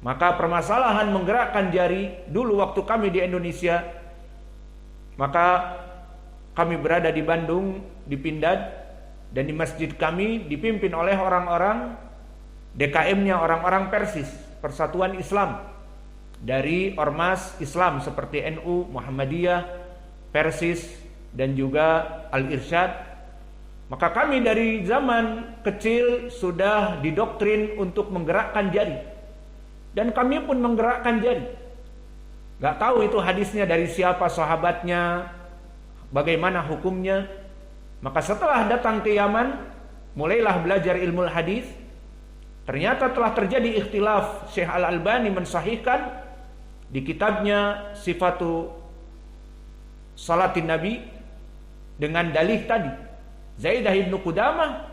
Maka permasalahan menggerakkan jari dulu waktu kami di Indonesia, maka kami berada di Bandung, di Pindad, dan di masjid kami dipimpin oleh orang-orang DKM-nya, orang-orang Persis, Persatuan Islam, dari ormas Islam seperti NU, Muhammadiyah, Persis, dan juga Al-Irsyad. Maka kami dari zaman kecil sudah didoktrin untuk menggerakkan jari, dan kami pun menggerakkan jari. Gak tahu itu hadisnya dari siapa, sahabatnya, bagaimana hukumnya. Maka setelah datang ke Yaman, mulailah belajar ilmu hadis. Ternyata telah terjadi ikhtilaf. Syekh Al-Albani mensahihkan di kitabnya Sifatu Salatin Nabi dengan dalih tadi, Zaidah ibnu Qudamah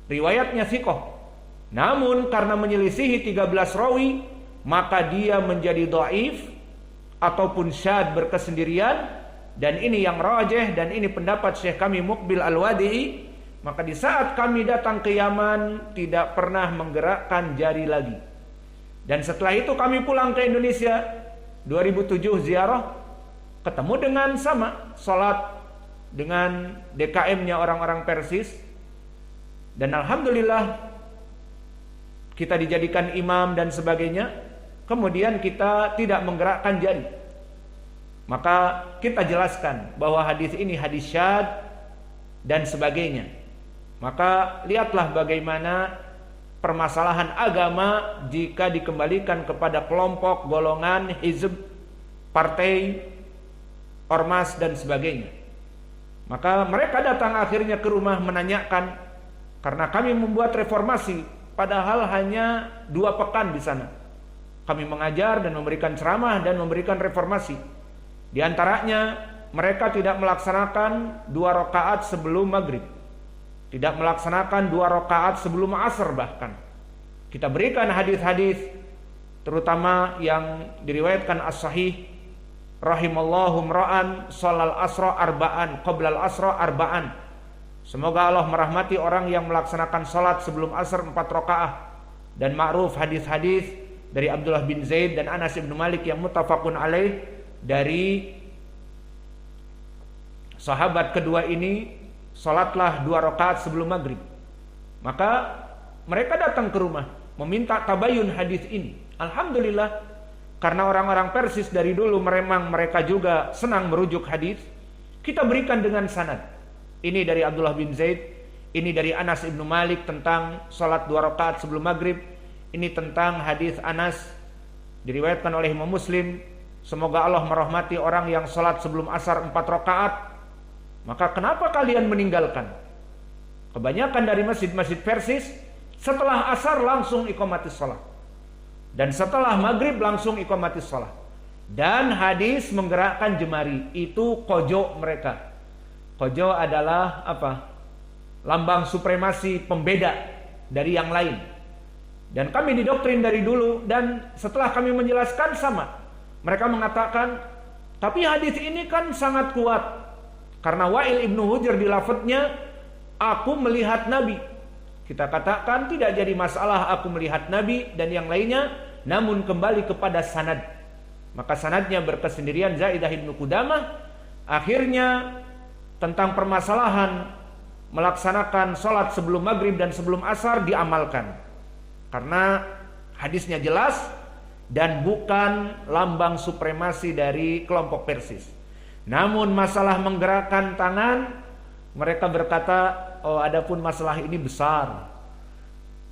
riwayatnya thiqah, namun karena menyelisihi 13 rawi, maka dia menjadi dhaif ataupun syad berkesendirian. Dan ini yang rajih, dan ini pendapat Syekh kami Muqbil Al-Wadi'i. Maka di saat kami datang ke Yaman, tidak pernah menggerakkan jari lagi. Dan setelah itu kami pulang ke Indonesia 2007 ziarah, ketemu dengan sama salat dengan DKM-nya orang-orang Persis, dan alhamdulillah kita dijadikan imam dan sebagainya. Kemudian kita tidak menggerakkan jari. Maka kita jelaskan bahwa hadis ini hadis syad dan sebagainya. Maka lihatlah bagaimana permasalahan agama jika dikembalikan kepada kelompok, golongan, hizb, partai, ormas dan sebagainya. Maka mereka datang akhirnya ke rumah menanyakan, karena kami membuat reformasi, padahal hanya 2 pekan di sana. Kami mengajar dan memberikan ceramah dan memberikan reformasi. Di antaranya mereka tidak melaksanakan 2 rakaat sebelum maghrib, tidak melaksanakan 2 rakaat sebelum asar. Bahkan kita berikan hadis-hadis, terutama yang diriwayatkan as-sahih, rahimallahu mra'an sholal asra arba'an qoblal asra arba'an. Semoga Allah merahmati orang yang melaksanakan salat sebelum asar 4 rakaat. Dan ma'ruf hadis-hadis dari Abdullah bin Zaid dan Anas bin Malik yang muttafaqun alaih dari sahabat kedua ini, salatlah 2 rakaat sebelum maghrib. Maka mereka datang ke rumah meminta tabayun hadis ini. Alhamdulillah, karena orang-orang Persis dari dulu memang mereka juga senang merujuk hadis, kita berikan dengan sanad. Ini dari Abdullah bin Zaid, ini dari Anas bin Malik tentang salat 2 rakaat sebelum maghrib. Ini tentang hadis Anas diriwayatkan oleh Imam Muslim, semoga Allah merahmati orang yang salat sebelum asar 4 rakaat. Maka kenapa kalian meninggalkan? Kebanyakan dari masjid-masjid Persis setelah asar langsung iqamatis shalah, dan setelah maghrib langsung iqamatis shalah. Dan hadis menggerakkan jemari itu kojo mereka. Kojo adalah apa? Lambang supremasi, pembeda dari yang lain. Dan kami didoktrin dari dulu, dan setelah kami menjelaskan sama, mereka mengatakan, tapi hadis ini kan sangat kuat. Karena Wa'il ibnu Hujr di lafadznya, aku melihat Nabi. Kita katakan tidak jadi masalah aku melihat Nabi dan yang lainnya, namun kembali kepada sanad. Maka sanadnya berkesendirian Zaidah ibnu Qudamah. Akhirnya tentang permasalahan melaksanakan sholat sebelum maghrib dan sebelum asar diamalkan, karena hadisnya jelas dan bukan lambang supremasi dari kelompok Persis. Namun masalah menggerakkan tangan, mereka berkata, oh adapun masalah ini besar.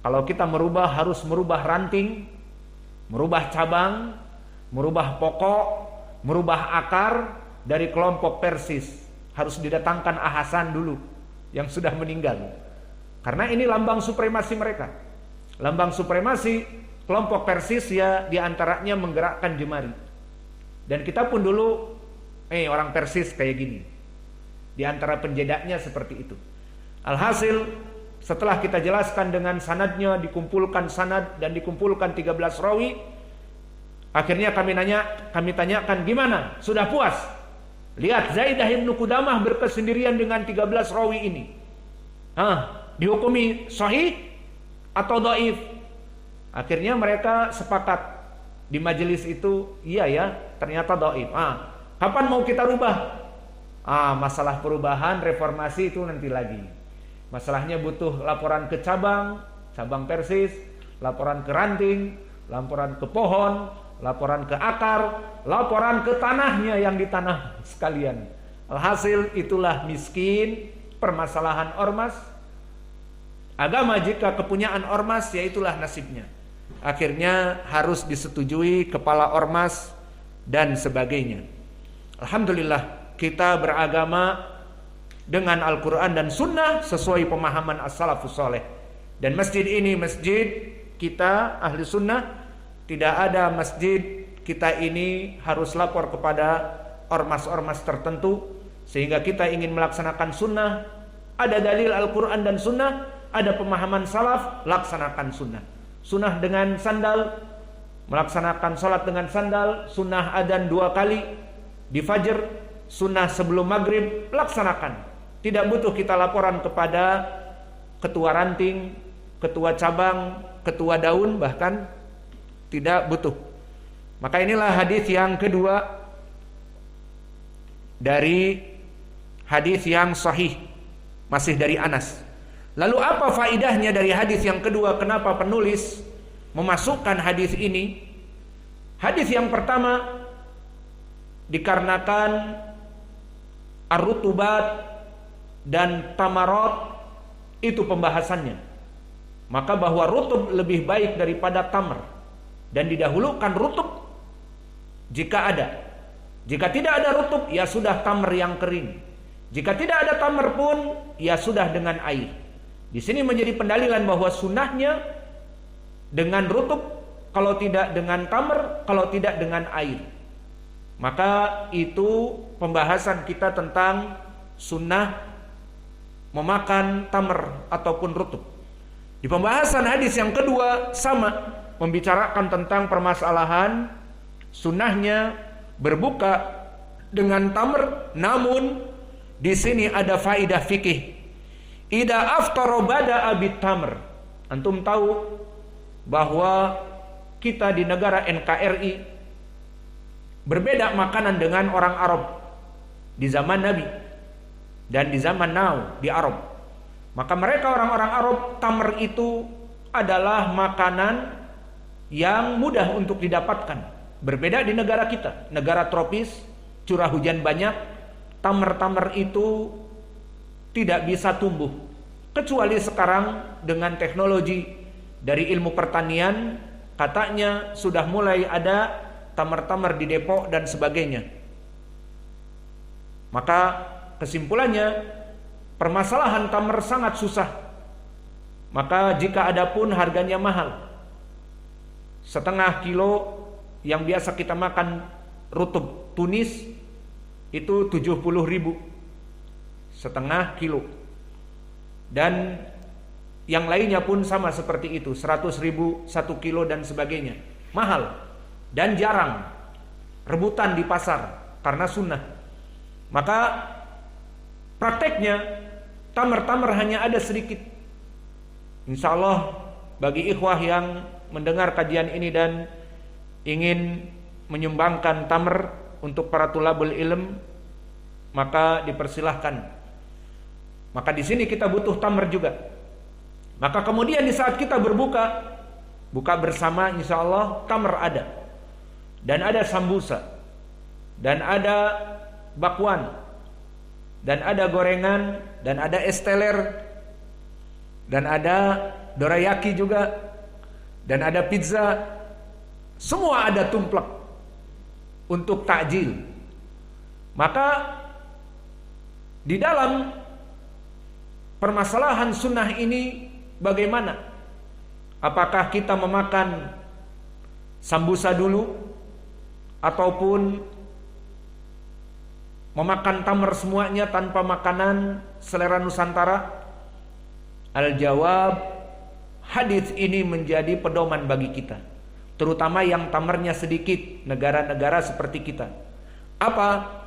Kalau kita merubah, harus merubah ranting, merubah cabang, merubah pokok, merubah akar dari kelompok Persis. Harus didatangkan Ahasan dulu yang sudah meninggal. Karena ini lambang supremasi mereka. Lambang supremasi kelompok Persis ya diantaranya menggerakkan jemari. Dan kita pun dulu orang Persis kayak gini. Di antara penjedaknya seperti itu. Alhasil setelah kita jelaskan dengan sanadnya, dikumpulkan sanad dan dikumpulkan 13 rawi, akhirnya kami tanyakan, gimana? Sudah puas? Lihat Zaidah ibnu Qudamah berkesendirian dengan 13 rawi ini. Dihukumi sahih atau dhaif? Akhirnya mereka sepakat di majelis itu, iya ya, ternyata dhaif. Kapan mau kita rubah? Masalah perubahan, reformasi itu nanti lagi. Masalahnya butuh laporan ke cabang persis, laporan ke ranting, laporan ke pohon, laporan ke akar, laporan ke tanahnya yang ditanam sekalian. Alhasil itulah miskin, permasalahan ormas. Agama jika kepunyaan ormas, ya itulah nasibnya. Akhirnya harus disetujui kepala ormas dan sebagainya. Alhamdulillah kita beragama dengan Al-Quran dan Sunnah sesuai pemahaman as-salafus saleh. Dan masjid ini masjid kita ahli sunnah. Tidak ada masjid kita ini harus lapor kepada ormas-ormas tertentu. Sehingga kita ingin melaksanakan sunnah, ada dalil Al-Quran dan Sunnah, ada pemahaman salaf, laksanakan sunnah. Sunnah dengan sandal, melaksanakan sholat dengan sandal. Sunnah adzan 2 kali di fajr, sunnah sebelum maghrib, laksanakan. Tidak butuh kita laporan kepada ketua ranting, ketua cabang, ketua daun, bahkan tidak butuh. Maka inilah hadis yang kedua dari hadis yang sahih, masih dari Anas. Lalu apa faidahnya dari hadis yang kedua? Kenapa penulis memasukkan hadis ini? Hadis yang pertama, dikarenakan ar-rutubat dan tamarat itu pembahasannya. Maka bahwa rutub lebih baik daripada tamar, dan didahulukan rutub jika ada. Jika tidak ada rutub, ya sudah tamar yang kering. Jika tidak ada tamar pun, ya sudah dengan air. Di sini menjadi pendalilan bahwa sunnahnya dengan rutub, kalau tidak dengan tamar, kalau tidak dengan air. Maka itu pembahasan kita tentang sunnah memakan tamar ataupun rutub. Di pembahasan hadis yang kedua sama, membicarakan tentang permasalahan sunnahnya berbuka dengan tamar. Namun di sini ada faidah fikih. Ida aftara bada'a bitamr. Antum tahu bahwa kita di negara NKRI berbeda makanan dengan orang Arab di zaman Nabi dan di zaman now di Arab. Maka mereka orang-orang Arab, tamr itu adalah makanan yang mudah untuk didapatkan. Berbeda di negara kita, negara tropis, curah hujan banyak, tamr itu tidak bisa tumbuh. Kecuali sekarang dengan teknologi dari ilmu pertanian, katanya sudah mulai ada tamar-tamar di Depok dan sebagainya. Maka kesimpulannya, permasalahan tamar sangat susah. Maka jika ada pun harganya mahal. Setengah kilo yang biasa kita makan rutub tunis itu 70.000 setengah kilo. Dan yang lainnya pun sama seperti itu, 100.000 1 kilo dan sebagainya. Mahal dan jarang rebutan di pasar karena sunnah. Maka prakteknya tamar hanya ada sedikit. Insya Allah bagi ikhwah yang mendengar kajian ini dan ingin menyumbangkan tamar untuk para tulabul ilm, maka dipersilahkan. Maka di sini kita butuh tamar juga. Maka kemudian di saat kita buka bersama, insya Allah tamar ada, dan ada sambusa, dan ada bakwan, dan ada gorengan, dan ada es teler, dan ada dorayaki juga, dan ada pizza. Semua ada tumplek untuk takjil. Maka di dalam permasalahan sunnah ini bagaimana? Apakah kita memakan sambusa dulu ataupun memakan tamar semuanya tanpa makanan selera Nusantara? Al-jawab, hadis ini menjadi pedoman bagi kita, terutama yang tamarnya sedikit, negara-negara seperti kita. Apa?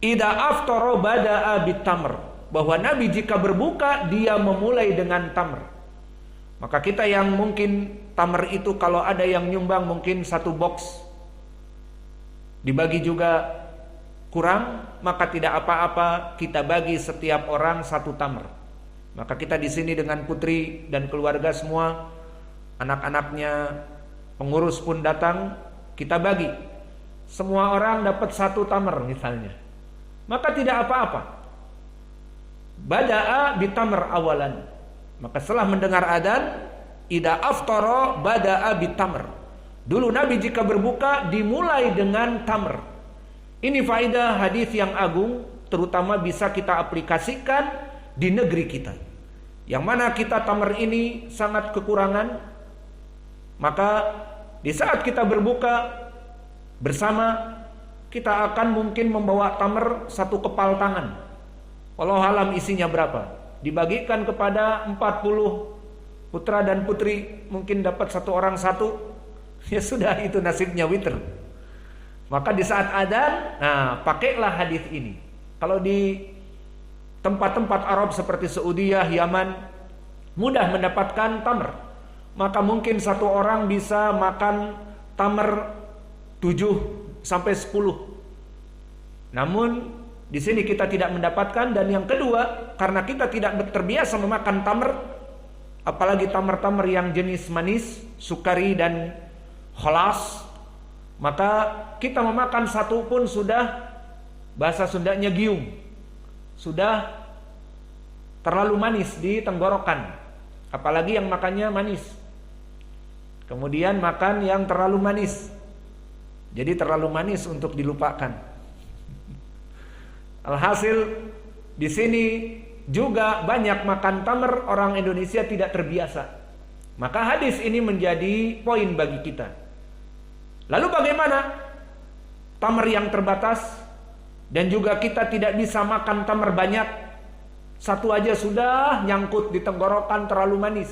Ida aftara bada'a bitamr, bahwa Nabi jika berbuka dia memulai dengan tamr. Maka kita yang mungkin tamr itu kalau ada yang nyumbang mungkin 1 box, dibagi juga kurang, maka tidak apa-apa kita bagi setiap orang 1 tamr. Maka kita di sini dengan putri dan keluarga semua, anak-anaknya, pengurus pun datang, kita bagi. Semua orang dapat 1 tamr misalnya. Maka tidak apa-apa. Bada'a bitamr awalan. Maka setelah mendengar adzan, ida aftara bada'a bitamr. Dulu Nabi jika berbuka dimulai dengan tamr. Ini faedah hadis yang agung, terutama bisa kita aplikasikan di negeri kita. Yang mana kita tamr ini sangat kekurangan. Maka di saat kita berbuka bersama, kita akan mungkin membawa tamr 1 kepal tangan. Walau alam isinya berapa, dibagikan kepada 40 putra dan putri, mungkin dapat 1 orang 1. Ya sudah, itu nasibnya witr. Maka di saat adzan, nah pakailah hadis ini. Kalau di tempat-tempat Arab seperti Saudiyah, Yaman, mudah mendapatkan tamr. Maka mungkin 1 orang bisa makan tamr 7 sampai 10. Namun di sini kita tidak mendapatkan, dan yang kedua, karena kita tidak terbiasa memakan tamr, apalagi tamr-tamr yang jenis manis, sukari dan kholas, maka kita memakan 1 pun sudah, bahasa Sundanya giung, sudah terlalu manis di tenggorokan. Apalagi yang makannya manis, kemudian makan yang terlalu manis, jadi terlalu manis untuk dilupakan. Alhasil di sini juga banyak makan tamr, orang Indonesia tidak terbiasa. Maka hadis ini menjadi poin bagi kita. Lalu bagaimana tamr yang terbatas, dan juga kita tidak bisa makan tamr banyak, 1 aja sudah nyangkut di tenggorokan terlalu manis.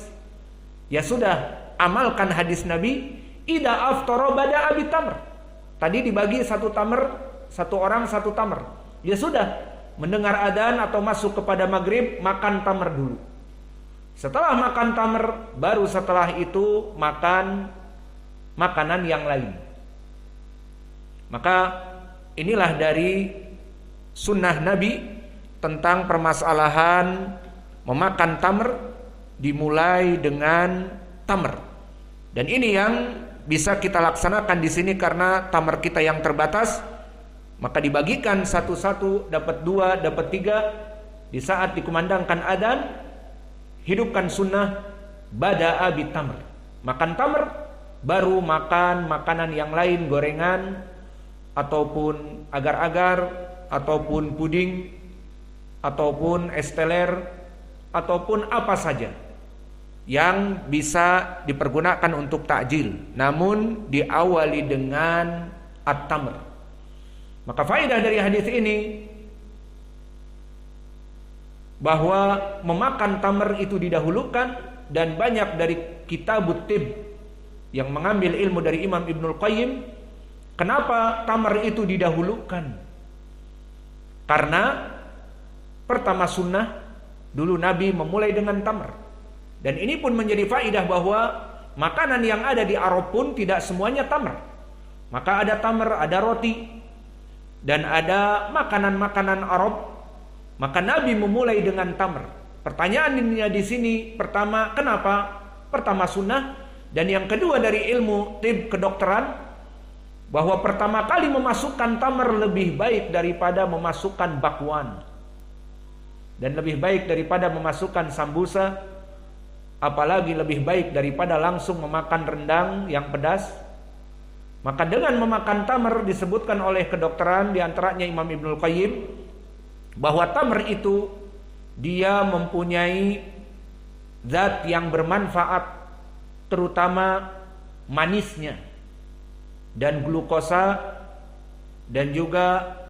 Ya sudah, amalkan hadis Nabi, ida aftara bada'a bitamr. Tadi dibagi 1 tamr, 1 orang 1 tamr. Ya sudah, mendengar adzan atau masuk kepada maghrib, makan tamr dulu. Setelah makan tamr, baru setelah itu makan makanan yang lain. Maka inilah dari sunnah Nabi tentang permasalahan memakan tamr, dimulai dengan tamr. Dan ini yang bisa kita laksanakan di sini karena tamr kita yang terbatas. Maka dibagikan 1-1, dapat 2, dapat 3. Di saat dikumandangkan adzan, hidupkan sunnah bada'a bitamr. Makan tamr, baru makan makanan yang lain, gorengan, ataupun agar-agar, ataupun puding, ataupun es teler, ataupun apa saja yang bisa dipergunakan untuk takjil, namun diawali dengan at-tamr. Maka faedah dari hadis ini bahwa memakan tamr itu didahulukan, dan banyak dari kitabut tib yang mengambil ilmu dari Imam Ibnul Qayyim, kenapa tamr itu didahulukan? Karena pertama sunnah, dulu Nabi memulai dengan tamr. Dan ini pun menjadi faedah bahwa makanan yang ada di Arab pun tidak semuanya tamr. Maka ada tamr, ada roti, dan ada makanan-makanan Arab. Maka Nabi memulai dengan tamr. Pertanyaannya di sini, pertama, kenapa? Pertama sunnah, dan yang kedua dari ilmu tib kedokteran, bahwa pertama kali memasukkan tamr lebih baik daripada memasukkan bakwan, dan lebih baik daripada memasukkan sambusa, apalagi lebih baik daripada langsung memakan rendang yang pedas. Maka dengan memakan tamr disebutkan oleh kedokteran, diantaranya Imam Ibnul Qayyim, bahwa tamr itu dia mempunyai zat yang bermanfaat, terutama manisnya dan glukosa, dan juga